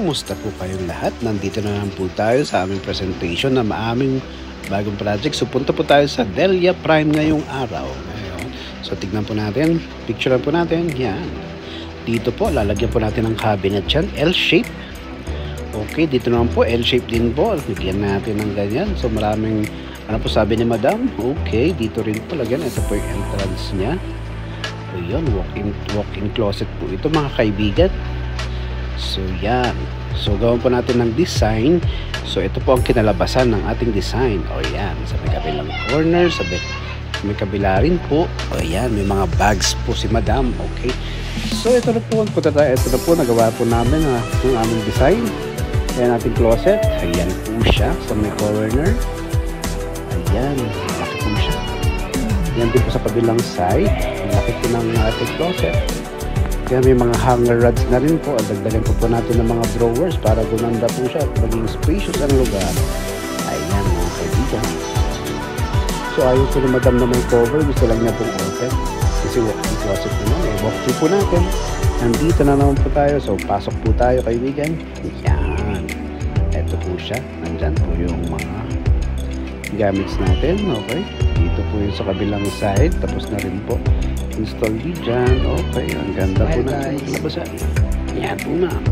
Kumusta po kayong lahat? Nandito na naman po tayo sa aming presentation na aming bagong project. So punta po tayo sa Delia Prime ngayong araw. So tignan po natin, picturean po natin. Yan. Dito po, lalagyan po natin ng cabinet yan. L-shape. Okay, dito naman po, L-shape din po. Lagyan natin ng ganyan. So maraming, ano po sabi ni Madam? Okay, dito rin po lagyan. Ito po yung entrance niya. Ayun, walk-in closet po ito mga kaibigan. So yan. So gawin po natin ng design. So ito po ang kinalabasan ng ating design. O yan, sa may kabilang corner, sa may kabila rin po. O yan, may mga bags po si Madam. Okay. So ito na po, ito na po, nagawa po namin ng aming design. Ayan ating closet. Ayan po siya sa may corner. Ayan, malaki po siya. Ayan din po sa kabilang side. Malaki po ng ating closet. Kaya may mga hanger rods na rin po. Dagdagan po natin ng mga drawers para gumanda po siya at maging spacious ang lugar. Ayan mga kaibigan. So ayaw po na Madam na may cover. Gusto lang niya pong open. Kasi walk-in closet po na. Walk-through po natin. Nandito na naman po tayo. So pasok po tayo kaibigan. Ayan. Ito po siya. Nandyan po yung mga gamits natin. Okay. Dito po yung sa kabilang side. Tapos na rin po. Install din dyan. Okay, ang ganda po na labasan. Yan po na.